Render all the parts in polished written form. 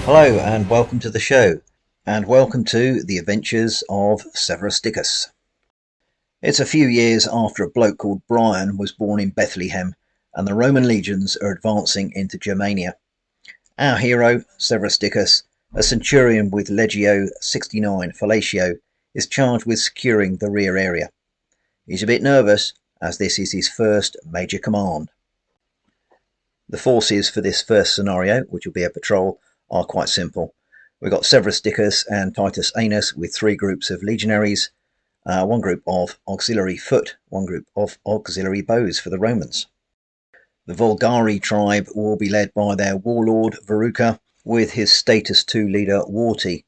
Hello and welcome to the show, and welcome to the Adventures of Severus Dickus. It's a few years after a bloke called Brian was born in Bethlehem, and the Roman legions are advancing into Germania. Our hero, Severus Dickus, a centurion with Legio LXIX Fellatio, is charged with securing the rear area. He's a bit nervous, as this is his first major command. The forces for this first scenario, which will be a patrol, are quite simple. We've got Severus Dickus and Titus Anus with 3 groups of legionaries, 1 group of auxiliary foot, 1 group of auxiliary bows for the Romans. The Vulgari tribe will be led by their warlord Veruca with his status 2 leader Warty.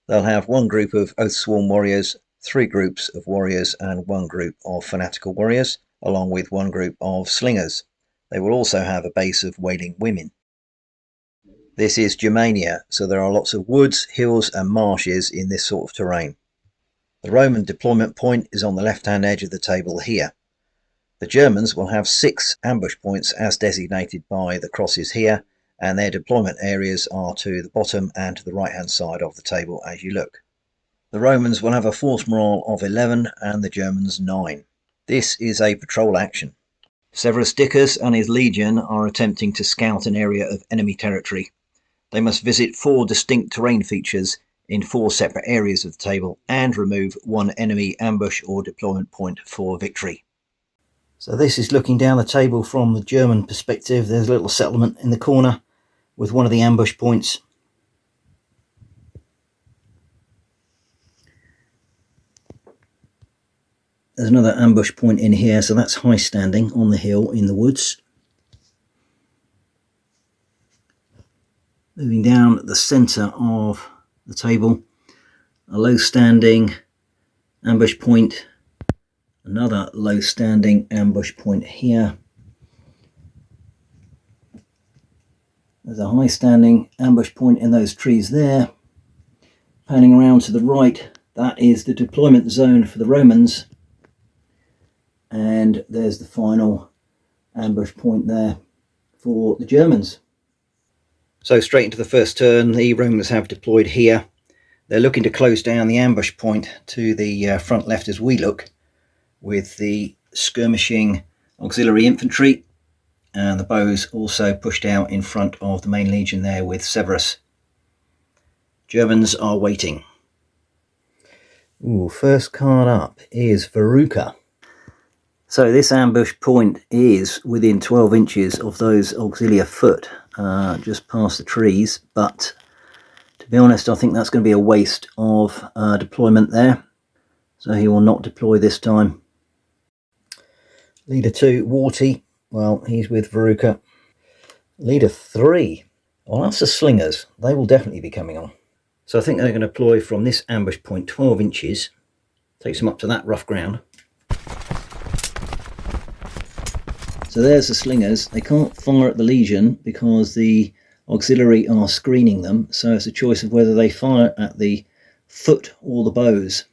They'll have 1 group of oath-sworn warriors, 3 groups of warriors and 1 group of fanatical warriors, along with 1 group of slingers. They will also have a base of wailing women. This is Germania, so there are lots of woods, hills and marshes in this sort of terrain. The Roman deployment point is on the left-hand edge of the table here. The Germans will have 6 ambush points as designated by the crosses here, and their deployment areas are to the bottom and to the right-hand side of the table as you look. The Romans will have a force morale of 11 and the Germans 9. This is a patrol action. Severus Dickus and his legion are attempting to scout an area of enemy territory. They must visit 4 distinct terrain features in 4 separate areas of the table and remove 1 enemy ambush or deployment point for victory. So this is looking down the table from the German perspective. There's a little settlement in the corner with 1 of the ambush points. There's another ambush point in here, so that's high standing on the hill in the woods. Moving down at the centre of the table, a low standing ambush point, another low standing ambush point here. There's a high standing ambush point in those trees there. Panning around to the right, that is the deployment zone for the Romans. And there's the final ambush point there for the Germans. So straight into the first turn, the Romans have deployed here. They're looking to close down the ambush point to the front left as we look, with the skirmishing auxiliary infantry, and the bows also pushed out in front of the main legion there with Severus. Germans are waiting. Ooh, first card up is Veruca. So this ambush point is within 12 inches of those auxiliary foot, just past the trees, but to be honest I think that's going to be a waste of deployment there, so he will not deploy this time. Leader 2, Warty, well, he's with Veruca. Leader 3, well, that's the slingers. They will definitely be coming on. So I think they're going to deploy from this ambush point 12 inches, takes them up to that rough ground. So there's the slingers. They can't fire at the legion because the auxiliary are screening them, so it's a choice of whether they fire at the foot or the bows.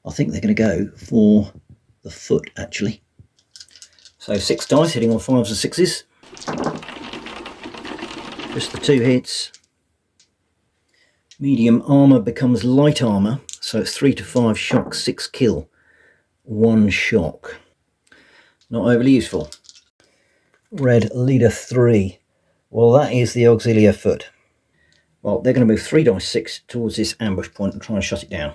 I think they're going to go for the foot actually. So 6 dice hitting on 5s and 6s. Just the 2 hits. Medium armour becomes light armour, so it's 3 to 5 shock, 6 kill, 1 shock. Not overly useful. Red leader 3. Well, that is the auxiliary foot. Well, they're going to move 3 dice 6 towards this ambush point and try and shut it down.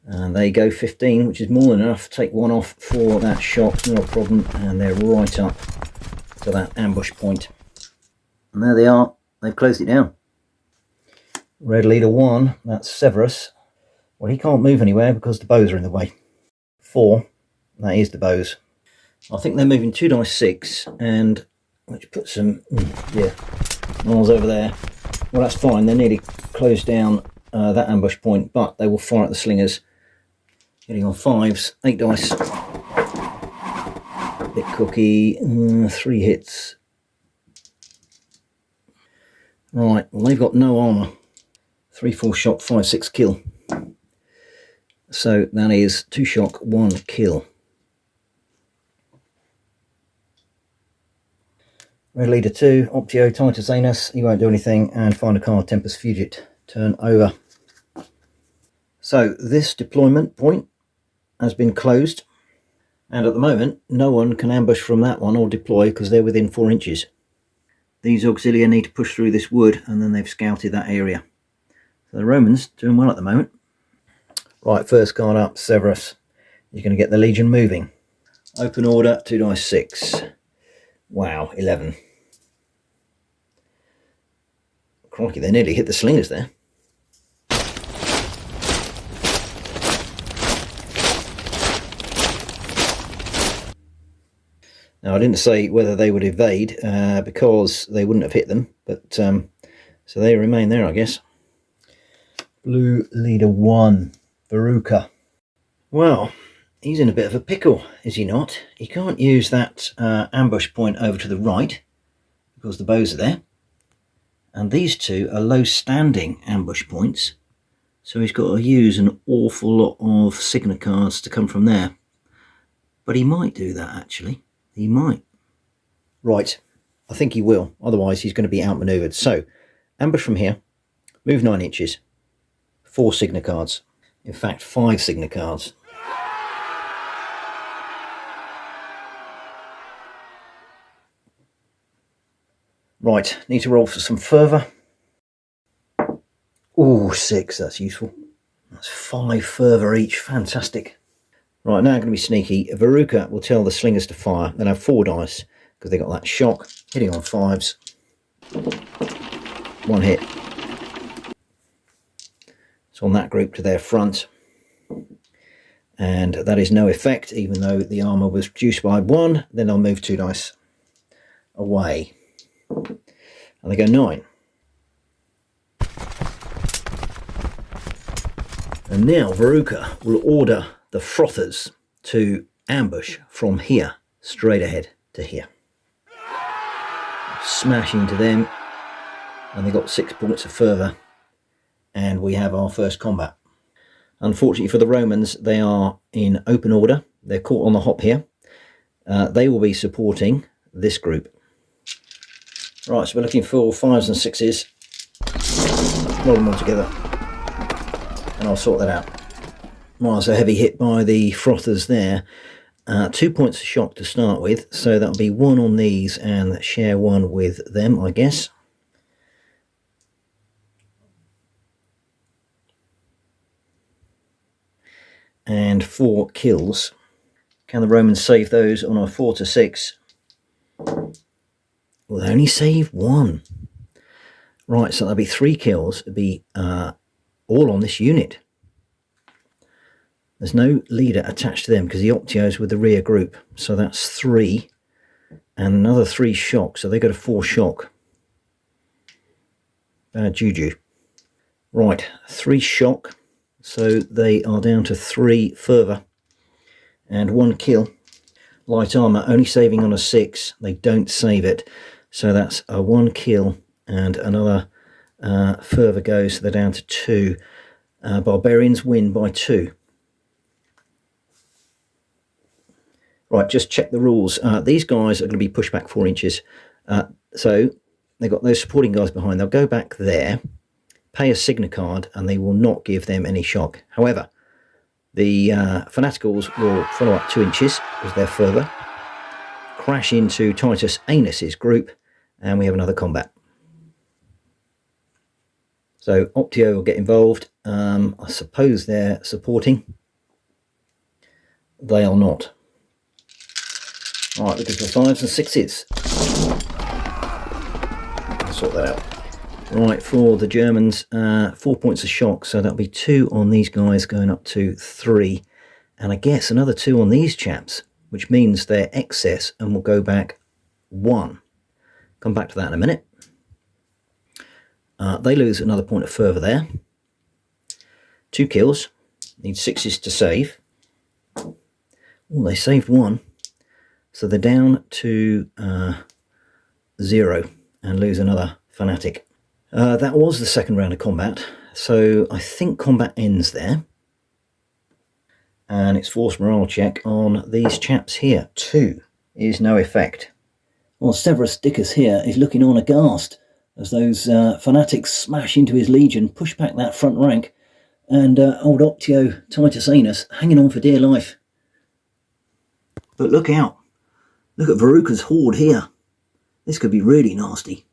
And they go 15, which is more than enough. Take 1 off for that shot, not a problem. And they're right up to that ambush point. And there they are. They've closed it down. Red leader 1, that's Severus. Well, he can't move anywhere because the bows are in the way. 4. That is the bows. I think they're moving 2 dice 6, and which puts them, miles over there. Well, that's fine. They're nearly closed down that ambush point, but they will fire at the slingers. Getting on 5s, 8 dice. Bit cookie, 3 hits. Right, well, they've got no armour. 3, 4 shock, 5, 6 kill. So that is 2 shock, 1 kill. Red Leader 2, Optio, Titus Anus, he won't do anything, and find a card, Tempest Fugit, turn over. So this deployment point has been closed, and at the moment no one can ambush from that one or deploy because they're within 4 inches. These auxilia need to push through this wood, and then they've scouted that area. So the Romans doing well at the moment. Right, first card up, Severus. You're going to get the Legion moving. Open order, 2 dice 6. Wow, 11. Crikey, they nearly hit the slingers there. Now, I didn't say whether they would evade because they wouldn't have hit them, but so they remain there, I guess. Blue Leader 1, Veruca. Well, he's in a bit of a pickle, is he not? He can't use that ambush point over to the right because the bows are there. And these two are low standing ambush points. So he's got to use an awful lot of Signa cards to come from there. But he might do that, actually. He might. Right, I think he will. Otherwise, he's going to be outmaneuvered. So, ambush from here. Move 9 inches. 4 Signa cards. In fact, 5 Signa cards. Right, need to roll for some fervour. Ooh, 6, that's useful. That's 5 fervour each, fantastic. Right, now I'm going to be sneaky. Veruca will tell the slingers to fire. They'll have 4 dice, because they got that shock, hitting on 5s. 1 hit. So on that group to their front. And that is no effect, even though the armour was reduced by 1. Then I'll move 2 dice away. And they go 9. And now Veruca will order the frothers to ambush from here, straight ahead to here. Smash into them. And they got 6 points of fervour. And we have our first combat. Unfortunately for the Romans, they are in open order. They're caught on the hop here. They will be supporting this group. Right, so we're looking for 5s and 6s. Roll them all together. And I'll sort that out. Right, so heavy hit by the frothers there. 2 points of shock to start with. So that'll be 1 on these and share 1 with them, I guess. And 4 kills. Can the Romans save those on a 4 to 6? Well, they only save 1. Right, so that'll be 3 kills. It'll be all on this unit. There's no leader attached to them because the Optio's with the rear group. So that's 3. And another 3 shock. So they got a 4 shock. Bad juju. Right, 3 shock. So they are down to 3 fervour. And 1 kill. Light armour only saving on a 6. They don't save it. So that's a 1 kill and another fervour goes. So they're down to 2. Barbarians win by 2. Right, just check the rules. These guys are going to be pushed back 4 inches. So they've got those supporting guys behind. They'll go back there, pay a Signa card, and they will not give them any shock. However, the Fanaticals will follow up 2 inches because they're further, crash into Titus Anus's group, and we have another combat. So Optio will get involved. I suppose they're supporting. They are not. Right, looking for 5s and 6s. I'll sort that out. Right, for the Germans, 4 points of shock, so that'll be 2 on these guys going up to 3. And I guess another 2 on these chaps, which means they're excess and will go back 1. Come back to that in a minute. They lose another point of fervour there. 2 kills. Need 6s to save. Oh, they saved 1. So they're down to 0 and lose another fanatic. That was the second round of combat. So I think combat ends there. And it's force morale check on these chaps here. 2 is no effect. Well, Severus Dickus here is looking on aghast as those fanatics smash into his legion, push back that front rank, and old Optio Titus Anus hanging on for dear life. But look out. Look at Veruca's horde here. This could be really nasty.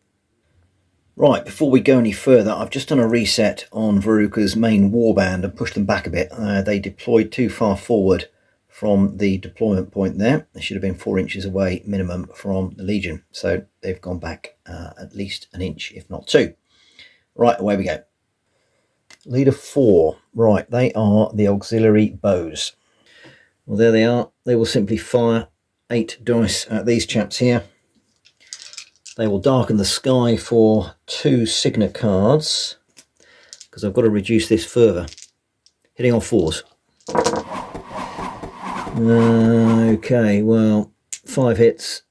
Right, before we go any further, I've just done a reset on Veruca's main warband and pushed them back a bit. They deployed too far forward from the deployment point there. They should have been 4 inches away minimum from the Legion. So they've gone back at least an inch, if not 2. Right, away we go. Leader 4. Right, they are the auxiliary bows. Well, there they are. They will simply fire 8 dice at these chaps here. They will darken the sky for 2 Signet cards, because I've got to reduce this further. Hitting on 4s. Okay, well, 5 hits.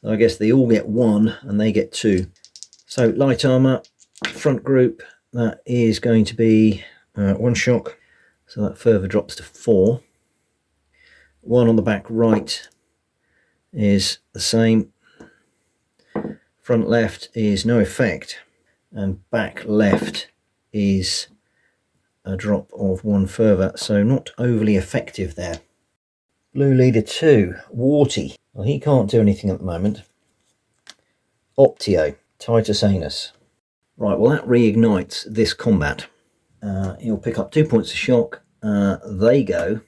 So I guess they all get 1 and they get 2. So light armour, front group, that is going to be 1 shock. So that further drops to 4. 1 on the back right is the same. Front left is no effect, and back left is a drop of 1 further, so not overly effective there. Blue leader 2, Warty. Well, he can't do anything at the moment. Optio, Titus Anus. Right, well that reignites this combat. He'll pick up 2 points of shock. They go,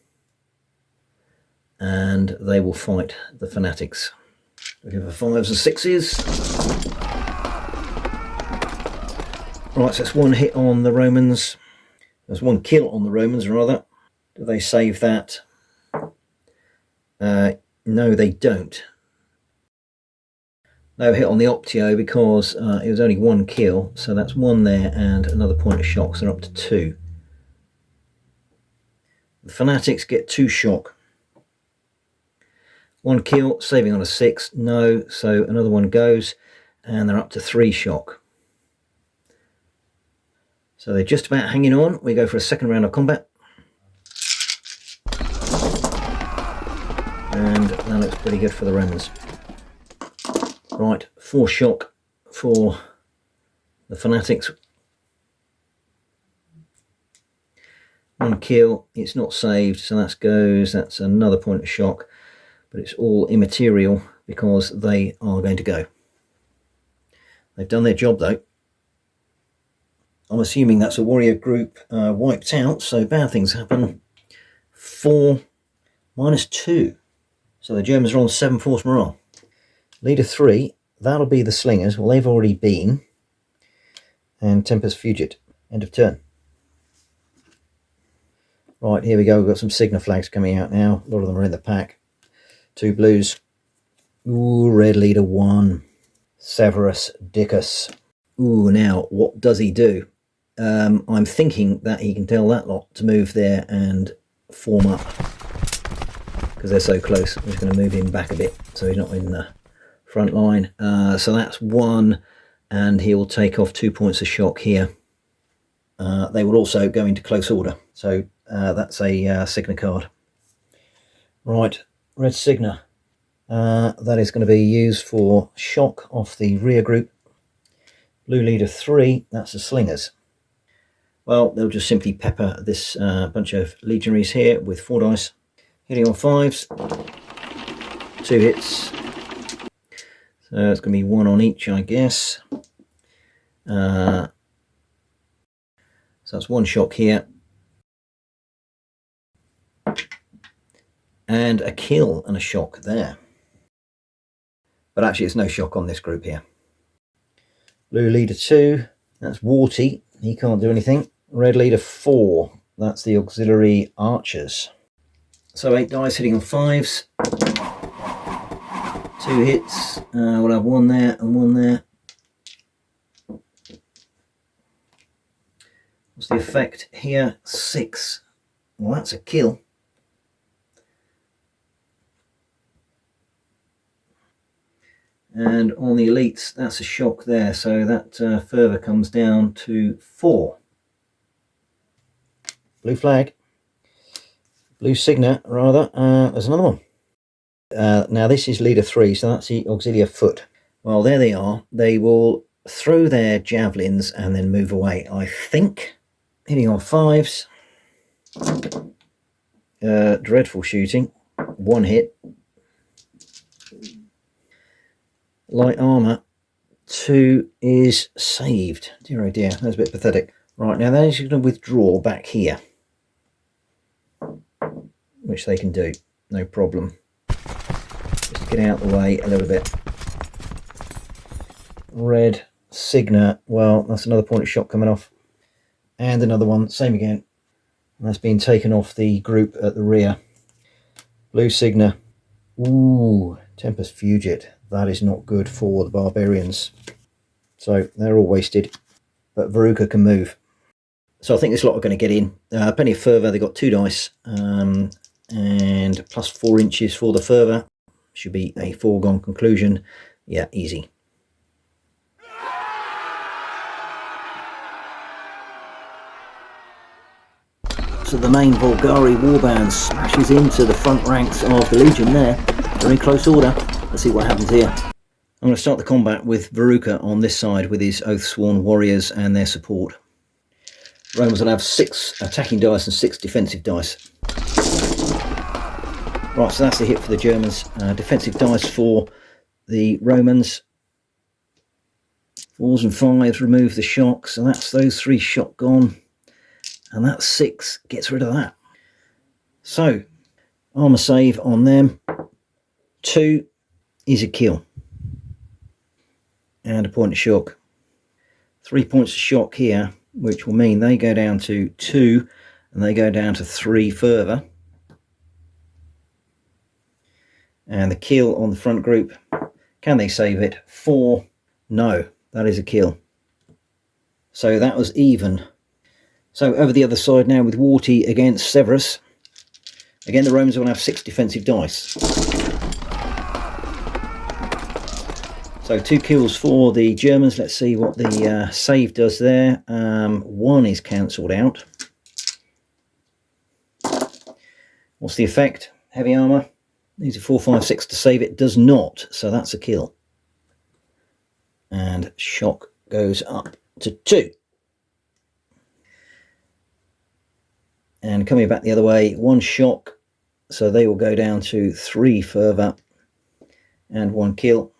and they will fight the fanatics. Looking for 5s and 6s. Right, so that's 1 hit on the Romans. There's 1 kill on the Romans, rather. Do they save that? No, they don't. No hit on the Optio because it was only 1 kill, so that's 1 there and another point of shock, so they're up to 2. The fanatics get 2 shock. 1 kill, saving on a 6, no, so another 1 goes, and they're up to 3 shock. So they're just about hanging on. We go for a second round of combat. And that looks pretty good for the Romans. Right, 4 shock for the fanatics. 1 kill, it's not saved, so that goes, that's another point of shock. But it's all immaterial because they are going to go. They've done their job though. I'm assuming that's a warrior group wiped out, so bad things happen. 4 minus 2. So the Germans are on 7 force morale. Leader 3, that'll be the slingers. Well, they've already been. And Tempest Fugit. End of turn. Right, here we go. We've got some Signa flags coming out now. A lot of them are in the pack. 2 blues. Ooh, red leader 1. Severus Dickus. Ooh, now, what does he do? I'm thinking that he can tell that lot to move there and form up. Because they're so close. I'm just going to move him back a bit so he's not in the front line. So that's 1, and he will take off 2 points of shock here. They will also go into close order. So that's a Signa card. Right. Red Signa, that is going to be used for shock off the rear group. Blue leader 3, that's the slingers. Well, they'll just simply pepper this bunch of legionaries here with 4 dice. Hitting on 5s, 2 hits. So it's going to be 1 on each, I guess. So that's 1 shock here. And a kill and a shock there. But actually it's no shock on this group here. Blue leader 2, that's Warty, he can't do anything. Red leader 4, that's the auxiliary archers. So 8 dice hitting on 5s. 2 hits, we'll have 1 there and 1 there. What's the effect here? 6. Well, that's a kill. And on the elites, that's a shock there, so that further comes down to 4. Blue flag. Blue Signa, rather. There's another one. Now this is leader 3, so that's the auxiliary foot. Well, there they are. They will throw their javelins and then move away, I think. Hitting on 5s. Dreadful shooting. 1 hit. Light armour. 2 is saved. Dear oh dear, that's a bit pathetic. Right, now they're going to withdraw back here, which they can do, no problem. Just get out of the way a little bit. Red Signa, well, that's another point of shot coming off. And another one, same again. And that's been taken off the group at the rear. Blue Signa. Ooh, Tempest Fugit. That is not good for the barbarians. So they're all wasted. But Veruca can move. So I think this lot are going to get in. Plenty of fervour. They've got 2 dice. And plus 4 inches for the fervour. Should be a foregone conclusion. Yeah, easy. So the main Vulgari warband smashes into the front ranks of the Legion there. They're in close order. Let's see what happens here. I'm going to start the combat with Veruca on this side with his Oath-sworn warriors and their support. Romans will have 6 attacking dice and 6 defensive dice. Right, so that's the hit for the Germans. Defensive dice for the Romans. 4s and 5s remove the shock, so that's those 3 shot gone. And that 6 gets rid of that. So, armour save on them. 2 is a kill. And a point of shock. 3 points of shock here, which will mean they go down to 2 and they go down to 3 further. And the kill on the front group. Can they save it? 4. No, that is a kill. So that was even. So over the other side now with Warty against Severus. Again, the Romans will have 6 defensive dice. So 2 kills for the Germans. Let's see what the save does there. 1 is cancelled out. What's the effect? Heavy armour. Needs a 4, 5, 6 to save it. Does not. So that's a kill. And shock goes up to 2. And coming back the other way, 1 shock. So they will go down to 3 further. And 1 kill.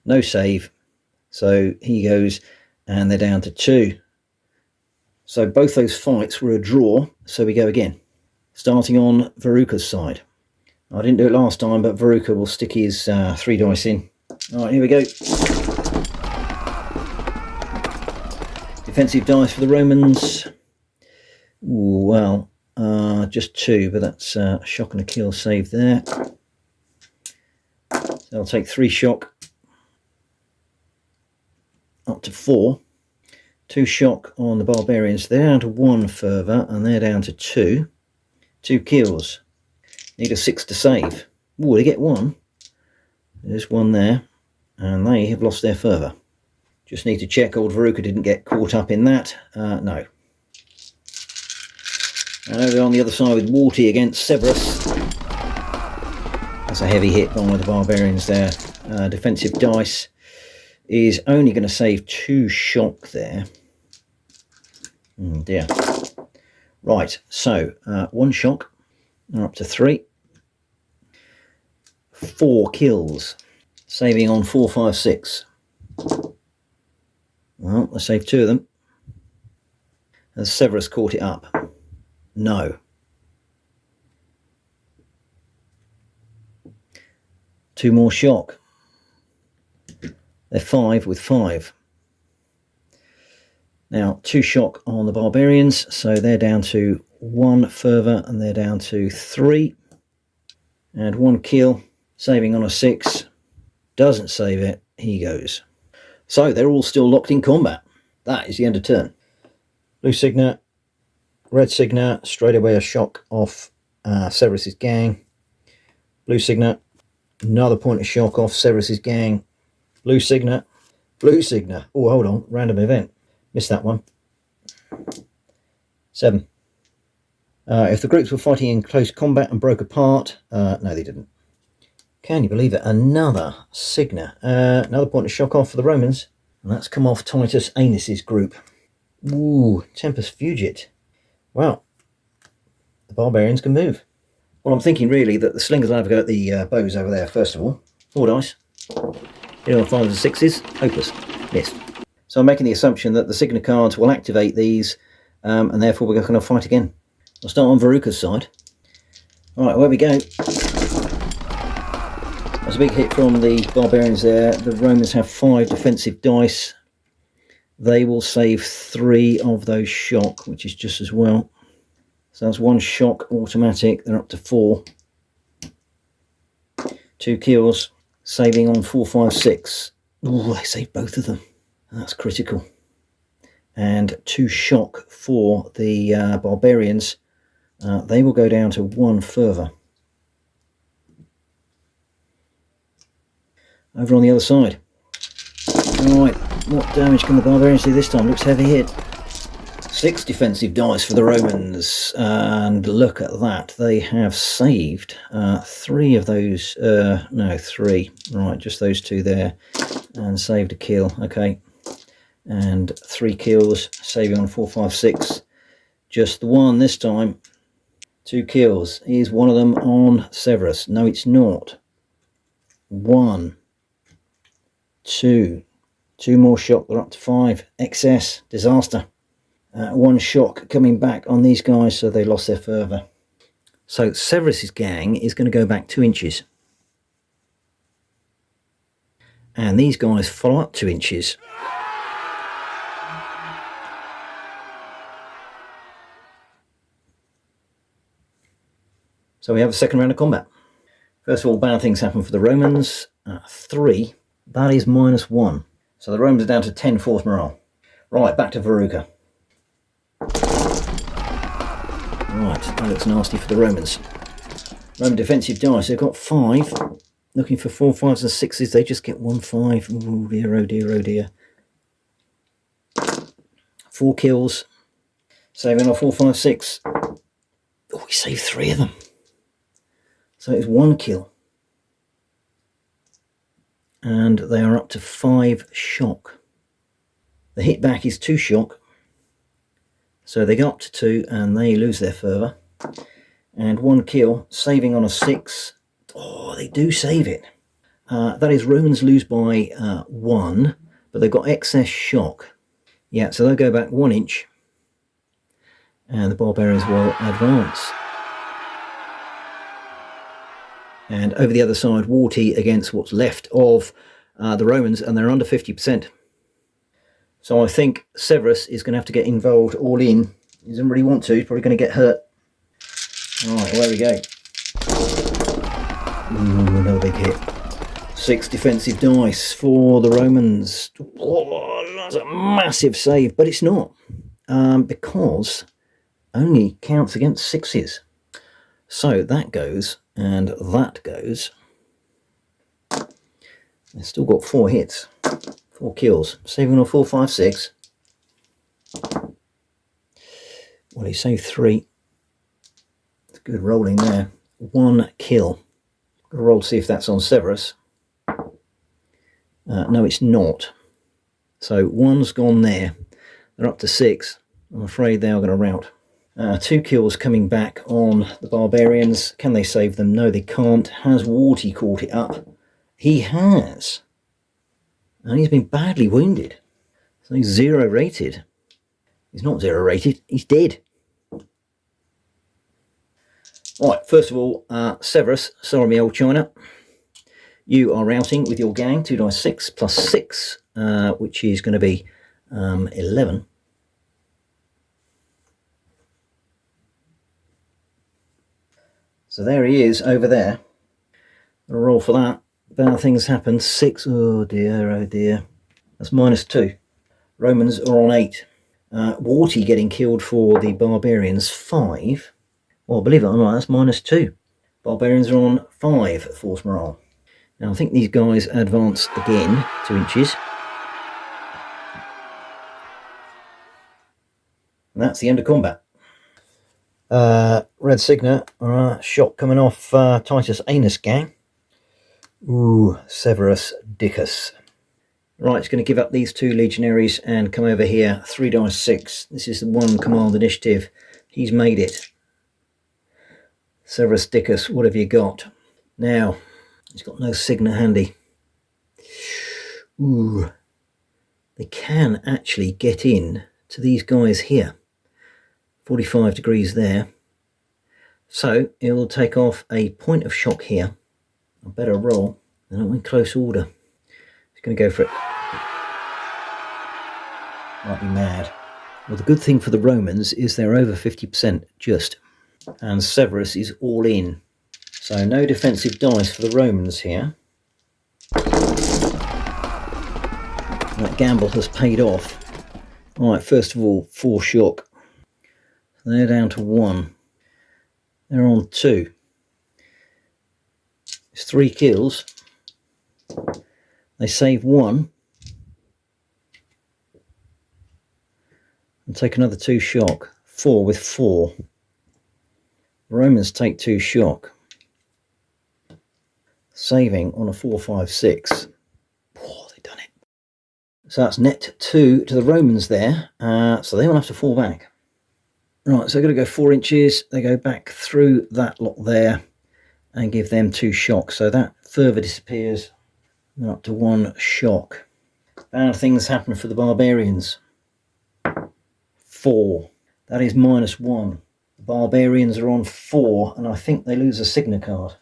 No save. So he goes and they're down to 2. So both those fights were a draw. So we go again. Starting on Veruca's side. I didn't do it last time, but Veruca will stick his 3 dice in. Alright, here we go. Defensive dice for the Romans. Ooh, well, just 2, but that's a shock and a kill save there. So I'll take 3 shock. Up to 4. 2 shock on the barbarians. They're down to 1 further, and they're down to 2. 2 kills. Need a 6 to save. Ooh, they get 1. There's 1 there, and they have lost their fervour. Just need to check old Veruca didn't get caught up in that. No. And over on the other side with Warty against Severus. That's a heavy hit by the barbarians there. Defensive dice is only going to save 2 shock there. Oh dear. Right, so 1 shock. They're up to 3. 4 kills. Saving on 4, 5, 6. Well, I saved 2 of them. Has Severus caught it up? No. 2 more shock. They're 5 with 5. Now 2 shock on the barbarians, so they're down to 1 further and they're down to 3. And 1 kill, saving on a 6. Doesn't save it, he goes. So they're all still locked in combat. That is the end of turn. Blue Signa, Red Signa, straight away a shock off Severus's gang. Blue Signa, another point of shock off Severus's gang. Blue Signa, Blue Signa. Oh, hold on, random event. Missed that one. 7. If the groups were fighting in close combat and broke apart, no, they didn't. Can you believe it? Another Signa. Another point of shock off for the Romans. And that's come off Titus Anus's group. Ooh, Tempus Fugit. Well, the barbarians can move. Well, I'm thinking really that the slingers will have a go at the bows over there, first of all. 4 dice. Here are 5s and 6s. Hopeless. Missed. So I'm making the assumption that the Signa cards will activate these, and therefore we're going to fight again. I'll start on Veruca's side. Alright, where we go. That's a big hit from the barbarians there. The Romans have 5 defensive dice. They will save 3 of those shock, which is just as well. So that's 1 shock automatic. They're up to 4. 2 kills, saving on 4, 5, 6. Ooh, they saved both of them. That's critical. And 2 shock for the barbarians. They will go down to 1 further. Over on the other side. Alright, what damage can the barbarians do this time? Looks heavy hit. 6 defensive dice for the Romans, and look at that, they have saved 3 of those, no, 3, right, just those 2 there, and saved a kill, okay, and 3 kills, saving on 4, 5, 6, just the 1 this time. 2 kills, is one of them on Severus? No, it's not. 1, 2 more shock, they're up to 5, excess, disaster. 1 shock coming back on these guys, so they lost their fervour. So Severus's gang is going to go back 2 inches. And these guys follow up 2 inches. So we have a second round of combat. First of all, bad things happen for the Romans. 3, that is -1. So the Romans are down to 10 force morale. Right, back to Veruca. Right, that looks nasty for the Romans. Roman defensive dice, they've got 5. Looking for 4, 5s and 6s, they just get 1, 5. Oh dear, oh dear, oh dear. 4 kills. Saving on 4, 5, 6. Oh, we saved 3 of them. So it's 1 kill. And they are up to 5 shock. The hit back is 2 shock. So they go up to 2 and they lose their fervour. And 1 kill, saving on a 6. Oh, they do save it. That is, Romans lose by 1, but they've got excess shock. Yeah, so they'll go back 1 inch. And the barbarians will advance. And over the other side, Warty against what's left of the Romans, and they're under 50%. So I think Severus is going to have to get involved all in. He doesn't really want to, he's probably going to get hurt. Alright, there we go. Ooh, another big hit. 6 defensive dice for the Romans. Oh, that's a massive save, but it's not. Because only counts against 6s. So that goes, and that goes. They've still got 4 hits. 4 kills, saving on 4, 5, 6. Well, he saved 3. It's good rolling there. 1 kill. Got to roll to see if that's on Severus. No, it's not. So 1's gone there. They're up to 6. I'm afraid they are going to rout. 2 kills coming back on the barbarians. Can they save them? No, they can't. Has Warty caught it up? He has. And he's been badly wounded. So he's 0 rated. He's not 0 rated, he's dead. Right, first of all, Severus, sorry me old China. You are routing with your gang, 2 dice 6 plus 6, which is going to be 11. So there he is over there. I'll roll for that. Bad things happen. 6. Oh dear, oh dear. That's -2. Romans are on 8. Warty getting killed for the barbarians. 5. Well, believe it or not, that's -2. Barbarians are on 5 force morale. Now I think these guys advance again 2 inches. And that's the end of combat. Red Signet, shot coming off Titus Anus gang. Ooh, Severus Dickus. Right, it's going to give up these 2 legionaries and come over here. 3 dice 6. This is the 1 command initiative. He's made it. Severus Dickus, what have you got? Now, he's got no Signet handy. Ooh, they can actually get in to these guys here. 45 degrees there. So it will take off a point of shock here. A better roll. They're not in close order. He's going to go for it. Might be mad. Well, the good thing for the Romans is they're over 50% just. And Severus is all in. So no defensive dice for the Romans here. That gamble has paid off. Alright, first of all, 4 shock. They're down to 1. They're on 2. It's 3 kills. They save 1. And take another 2 shock. 4 with 4. The Romans take 2 shock. Saving on a 4, 5, 6. Oh, they've done it. So that's net 2 to the Romans there. So they will have to fall back. Right, so they're going to go 4 inches. They go back through that lot there and give them 2 shocks. So that further disappears. They're up to 1 shock. Bad things happen for the barbarians. 4. That is -1. The barbarians are on 4, and I think they lose a Signet card.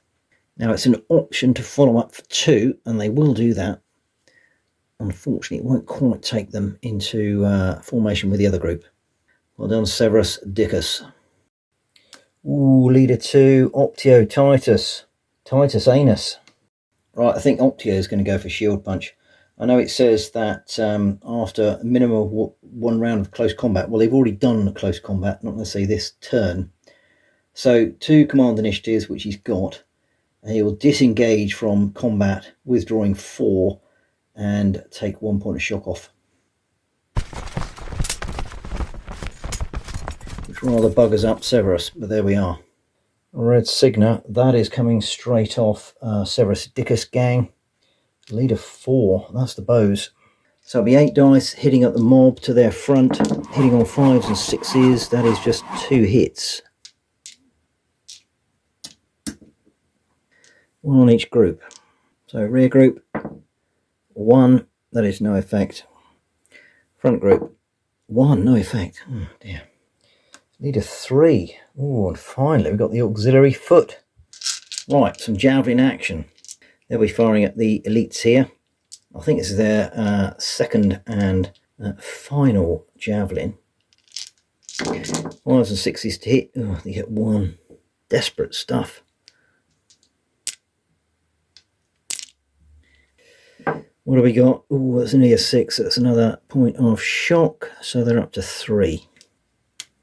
Now it's an option to follow up for 2, and they will do that. Unfortunately, it won't quite take them into formation with the other group. Well done, Severus Dickus. Ooh, leader 2, Optio Titus. Titus Anus. Right, I think Optio is going to go for shield punch. I know it says that after a minimum of 1 round of close combat, well, they've already done close combat, not necessarily this turn. So 2 command initiatives, which he's got. He will disengage from combat, withdrawing 4, and take 1 point of shock off. Which rather buggers up Severus, but there we are. Red Signet, that is coming straight off Severus Dickus gang. Leader 4, that's the bows. So it'll be 8 dice hitting up the mob to their front, hitting on 5s and 6s. That is just 2 hits. 1 on each group. So rear group, 1, that is no effect. Front group, 1, no effect. Oh dear. Leader 3. Oh, and finally we've got the auxiliary foot. Right, some javelin action. They'll be firing at the elites here. I think this is their second and final javelin. 5s and 6s to hit. Oh, they get 1. Desperate stuff. What have we got? Oh, that's only a 6. That's another point of shock. So they're up to 3.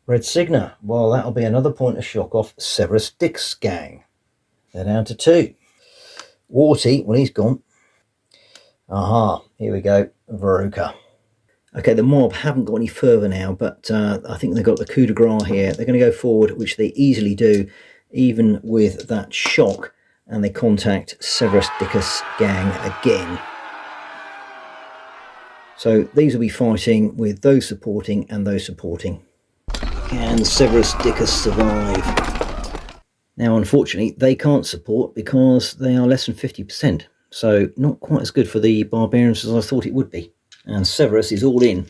Red Signet. Well, that'll be another point of shock off Severus Dickus gang. They're down to 2. Warty, well, he's gone. Aha, here we go. Veruca. Okay, the mob haven't got any further now, but I think they've got the coup de grace here. They're going to go forward, which they easily do, even with that shock, and they contact Severus Dickus gang again. So these will be fighting with those supporting and those supporting. Can Severus Dickus survive? Now, unfortunately, they can't support because they are less than 50%. So not quite as good for the barbarians as I thought it would be. And Severus is all in.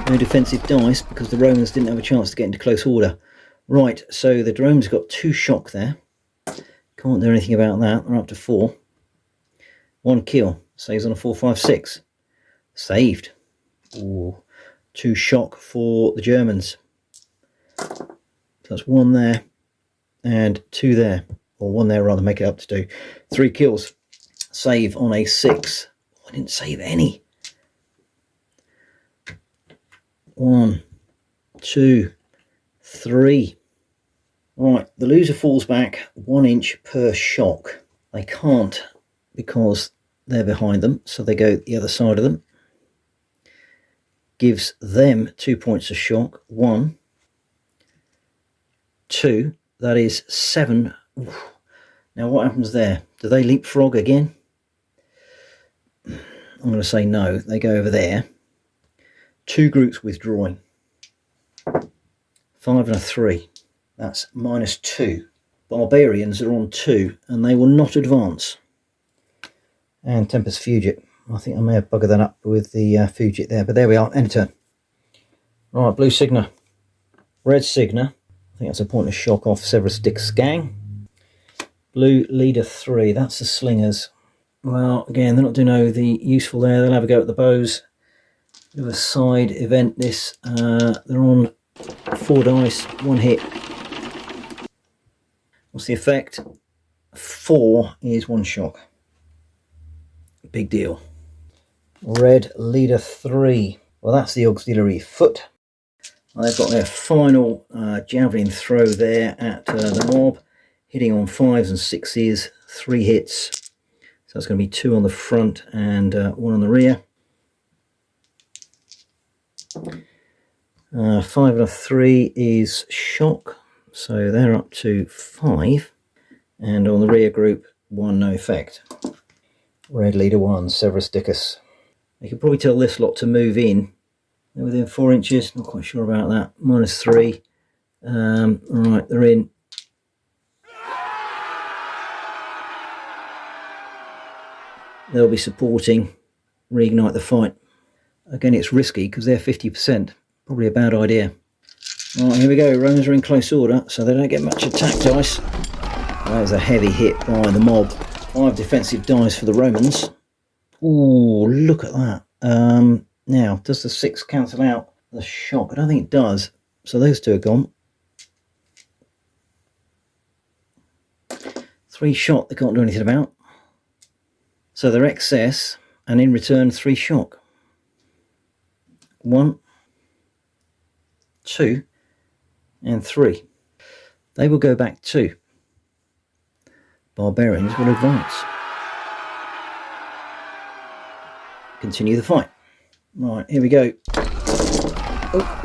No defensive dice because the Romans didn't have a chance to get into close order. Right, so the Romans got 2 shock there. Can't do anything about that. They're up to 4. 1 kill. Saves on a 4, 5, 6. Saved. Ooh. 2 shock for the Germans. So that's 1 there and 2 there, or 1 there rather, make it up to 2. 3 kills. Save on a 6. Oh, I didn't save any. 1, 2, 3. Right, the loser falls back 1 inch per shock. They can't because they're behind them, so they go the other side of them. gives them 2 points of shock. 1, 2, that is 7. Oof. Now what happens there? Do they leapfrog again? I'm going to say no. They go over there. 2 groups withdrawing. 5 and a 3. That's -2. Barbarians are on 2 and they will not advance. And Tempest Fugit. I think I may have buggered that up with the Fugit there, but there we are. Enter. Right, blue Signa. Red Signa. I think that's a point of shock off Severus Dickus' gang. Blue Leader 3. That's the slingers. Well, again, they're not doing anything useful there. They'll have a go at the bows. Bit of a side event this. They're on 4 dice, 1 hit. What's the effect? 4 is 1 shock. Big deal. Red Leader 3. Well, that's the auxiliary foot. They've got their final javelin throw there at the mob, hitting on 5s and 6s, 3 hits. So it's going to be 2 on the front and 1 on the rear. 5 and a 3 is shock, so they're up to 5. And on the rear group, 1 no effect. Red Leader 1, Severus Dickus. You can probably tell this lot to move in. They're within 4 inches, not quite sure about that. -3. Right, they're in. They'll be supporting, reignite the fight. Again, it's risky because they're 50%. Probably a bad idea. Right, here we go. Romans are in close order, so they don't get much attack dice. That was a heavy hit by the mob. 5 defensive dice for the Romans. Ooh, look at that. Now, does the 6 cancel out the shock? I don't think it does. So those 2 are gone. 3 shot they can't do anything about. So they're excess, and in return 3 shock. 1, 2, and 3. They will go back 2. Barbarians will advance. Continue the fight. Right, here we go. Oh.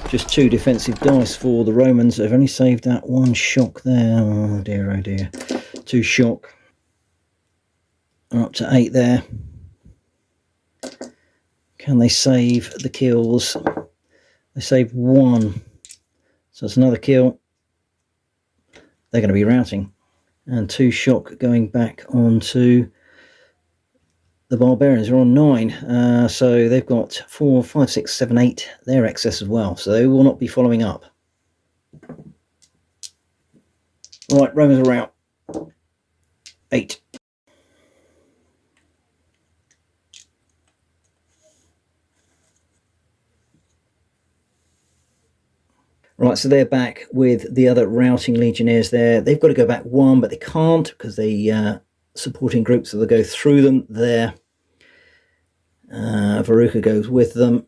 Just 2 defensive dice for the Romans. They've only saved that 1 shock there. Oh dear, oh dear. 2 shock. Up to 8 there. Can they save the kills? They save 1. So it's another kill. They're going to be routing. And 2 shock going back onto the Barbarians. Are on 9. So they've got 4, 5, 6, 7, 8. They're excess as well. So they will not be following up. Right, Romans are out. 8. Right, so they're back with the other routing legionnaires there. They've got to go back 1, but they can't because they supporting groups, so they'll go through them there. Veruca goes with them,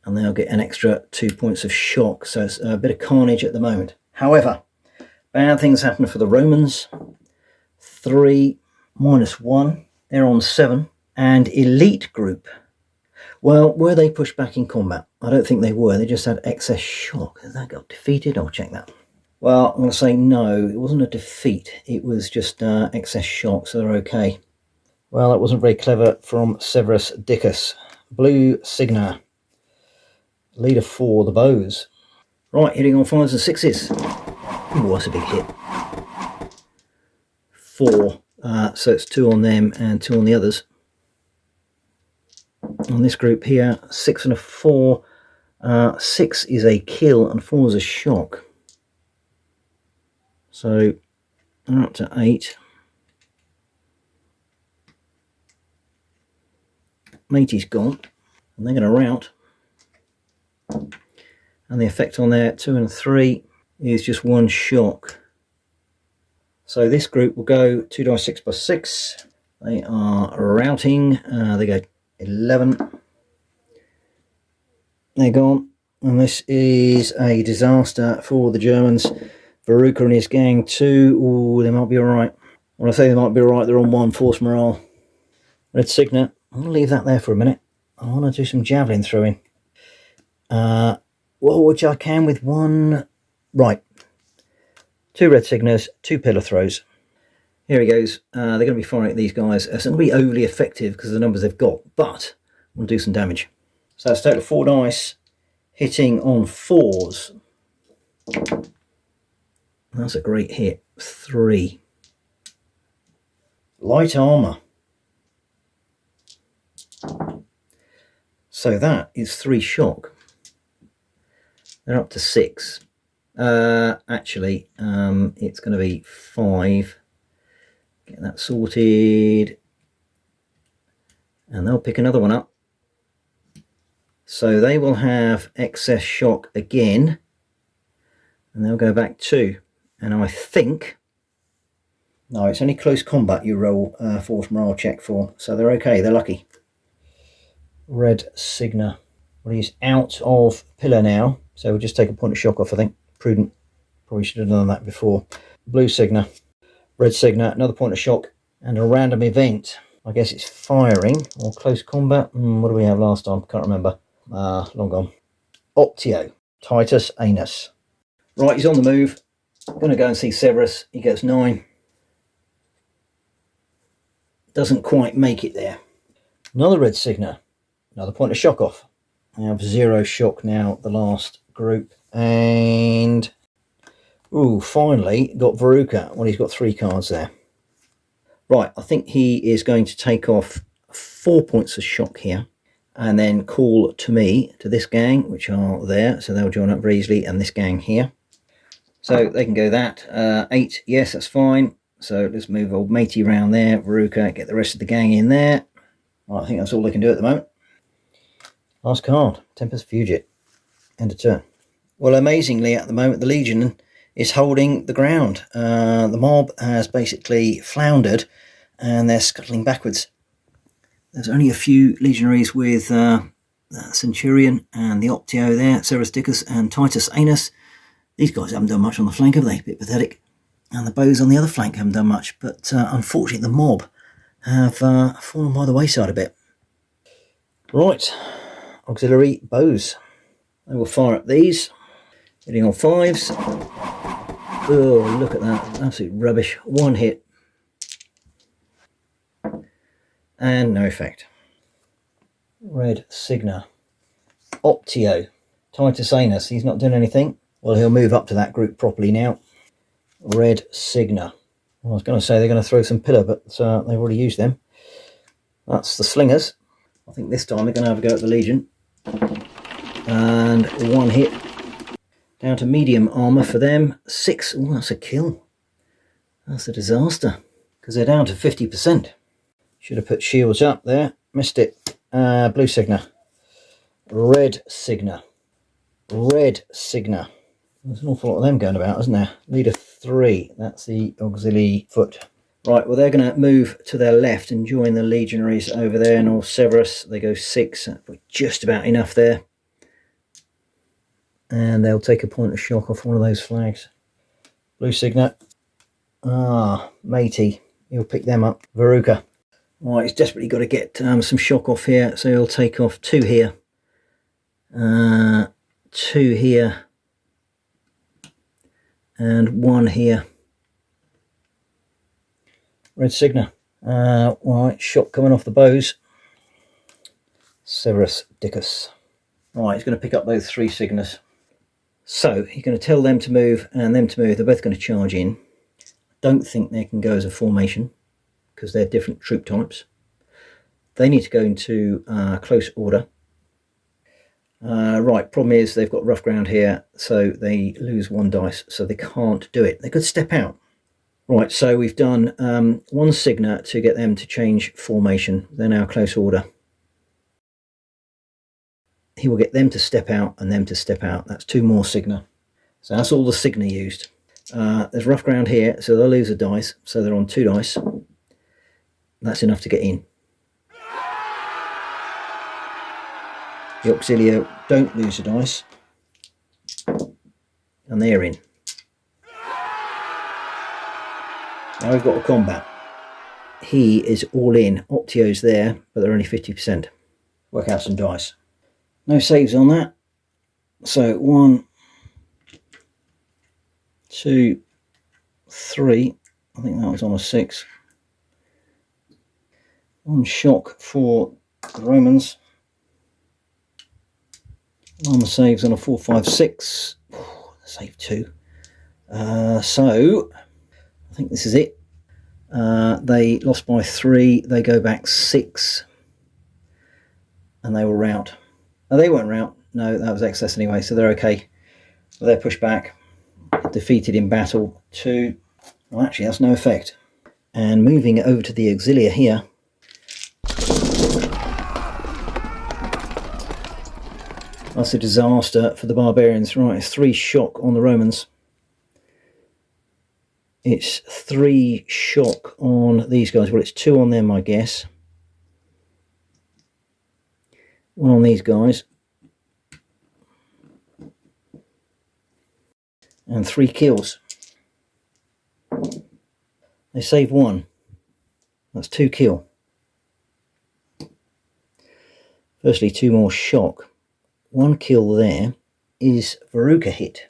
and they'll get an extra 2 points of shock. So it's a bit of carnage at the moment. However, bad things happen for the Romans. 3 -1. They're on 7. And elite group. Well, were they pushed back in combat? I don't think they were. They just had excess shock. Has that got defeated? I'll check that. Well, I'm going to say no. It wasn't a defeat. It was just excess shock, so they're okay. Well, that wasn't very clever from Severus Dickus. Blue Signa. Leader 4, the bows. Right, hitting on 5s and 6s. Ooh, that's a big hit. 4. So it's 2 on them and 2 on the others. On this group here, 6 and a 4. 6 is a kill and 4 is a shock. So up to 8. 80's gone, and they're going to rout. And the effect on there, 2 and 3, is just 1 shock. So this group will go 2 dice 6 plus 6. They are routing. They go 11. They're gone, and this is a disaster for the Germans. Veruca and his gang 2. Ooh, they might be alright. When I say they might be alright, they're on 1 force morale. Red Signet. I'm going to leave that there for a minute. I want to do some javelin throwing. Well, which I can with one. Right. 2 red signers, 2 pillar throws. Here he goes. They're going to be firing at these guys. It's not going to be overly effective because of the numbers they've got, but we'll do some damage. So it's a total of 4 dice, hitting on 4s. That's a great hit. 3. Light armour. So that is 3 shock. They're up to 6. Actually, it's going to be 5. Get that sorted. And they'll pick another one up. So they will have excess shock again. And they'll go back 2. And I think... No, it's only close combat you roll force morale check for. So they're okay, they're lucky. Red Signer. Well, he's out of pillar now. So we'll just take a point of shock off, I think. Prudent. Probably should have done that before. Blue Signer. Red Signer. Another point of shock. And a random event. I guess it's firing or close combat. What do we have last time? Can't remember. Long gone. Optio. Titus Anus. Right, he's on the move. Going to go and see Severus. He gets 9. Doesn't quite make it there. Another red Signer. Another point of shock off. I have 0 shock now, the last group. And... ooh, finally got Veruca. Well, he's got 3 cards there. Right, I think he is going to take off 4 points of shock here. And then call to me, to this gang, which are there. So they'll join up very easily. And this gang here. So they can go that. 8, yes, that's fine. So let's move old matey around there. Veruca, get the rest of the gang in there. Right, I think that's all they can do at the moment. Last card, Tempest Fugit. End of turn. Well, amazingly, at the moment, the Legion is holding the ground. The mob has basically floundered and they're scuttling backwards. There's only a few legionaries with Centurion and the Optio there, Severus Dickus and Titus Anus. These guys haven't done much on the flank, have they? A bit pathetic. And the bows on the other flank haven't done much. But unfortunately, the mob have fallen by the wayside a bit. Right. Auxiliary bows. They will fire at these. Hitting on 5s. Oh, look at that. Absolute rubbish. 1 hit. And no effect. Red Signer. Optio. Titus Anus. He's not doing anything. Well, he'll move up to that group properly now. Red Signer. Well, I was going to say they're going to throw some pillar, but they've already used them. That's the Slingers. I think this time they're going to have a go at the Legion. And 1 hit. Down to medium armour for them. 6. Oh, that's a kill. That's a disaster. Because they're down to 50%. Should have put shields up there. Missed it. Blue Signer. Red Signer. Red Signer. There's an awful lot of them going about, isn't there? Leader 3. That's the auxiliary foot. Right, well, they're going to move to their left and join the legionaries over there. North Severus, they go 6. Just about enough there. And they'll take a point of shock off one of those flags. Blue Signet. Matey. He'll pick them up. Veruca. Right, he's desperately got to get some shock off here. So he'll take off 2 here. 2 here. And 1 here. Red Signer. Right, shot coming off the bows. Severus Dickus. Right, he's going to pick up those 3 Signers. So, he's going to tell them to move and them to move. They're both going to charge in. I don't think they can go as a formation because they're different troop types. They need to go into close order. Right, problem is they've got rough ground here, so they lose 1 dice, so they can't do it. They could step out. Right, so we've done 1 Signer to get them to change formation. They're now close order. He will get them to step out and them to step out. That's 2 more Signer. So that's all the Signer used. There's rough ground here, so they'll lose a dice, so they're on 2 dice. That's enough to get in. The Auxilio don't lose a dice. And they're in. Now we've got a combat. He is all in. Optio's there, but they're only 50%. work out some dice. No saves on that. So 1, 2, 3. I think that was on a 6. 1 shock for the Romans. Armour saves on a 4, 5, 6. Save 2. So I think this is it. They lost by 3. They go back 6. And they will rout. No, they won't rout. No, that was excess anyway, so they're okay. They're pushed back. Defeated in battle 2. Well, actually, that's no effect. And moving over to the auxilia here. That's a disaster for the barbarians. Right, it's 3 shock on the Romans. It's 3 shock on these guys. Well, it's 2 on them, I guess. 1 on these guys. And 3 kills. They save 1. That's 2 kill. Firstly, 2 more shock. 1 kill there. Is Veruca hit?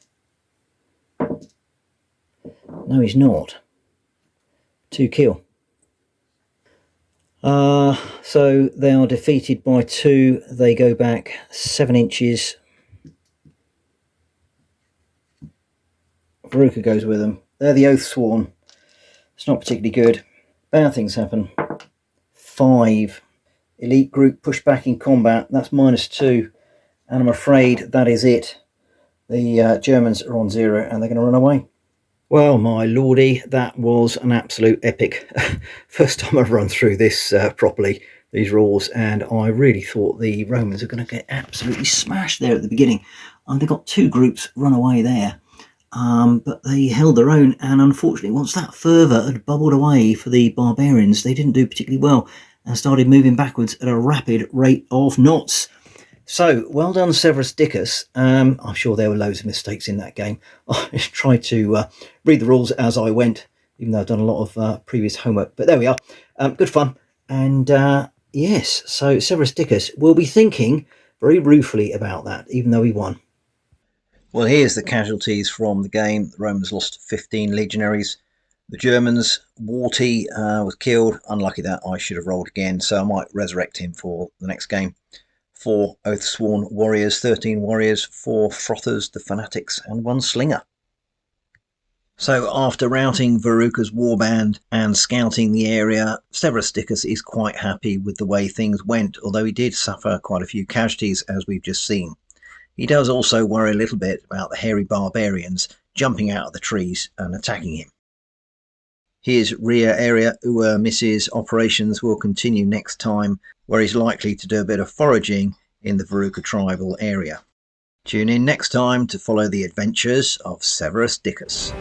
No, he's not. 2 kill. So they are defeated by 2. They go back 7 inches. Veruca goes with them. They're the Oath Sworn. It's not particularly good. Bad things happen. 5. Elite group pushed back in combat. That's -2. And I'm afraid that is it. The Germans are on 0 and they're going to run away. Well, my lordy, that was an absolute epic. First time I've run through this properly, these rules, and I really thought the Romans are going to get absolutely smashed there at the beginning. They got 2 groups run away there. But they held their own, and unfortunately once that fervour had bubbled away for the barbarians, they didn't do particularly well and started moving backwards at a rapid rate of knots. So well done, Severus Dickus. I'm sure there were loads of mistakes in that game. I tried to read the rules as I went, even though I've done a lot of previous homework, but there we are. Good fun. And yes, so Severus Dickus will be thinking very ruefully about that, even though he won. Well, here's the casualties from the game. The Romans lost 15 legionaries. The Germans, Warty was killed. Unlucky that, I should have rolled again, so I might resurrect him for the next game. 4 Oath-sworn warriors, 13 warriors, 4 frothers, the fanatics, and 1 slinger. So after routing Veruca's warband and scouting the area, Severus Dickus is quite happy with the way things went, although he did suffer quite a few casualties, as we've just seen. He does also worry a little bit about the hairy barbarians jumping out of the trees and attacking him. His rear area misses operations will continue next time, where he's likely to do a bit of foraging in the Veruca tribal area. Tune in next time to follow the adventures of Severus Dickus.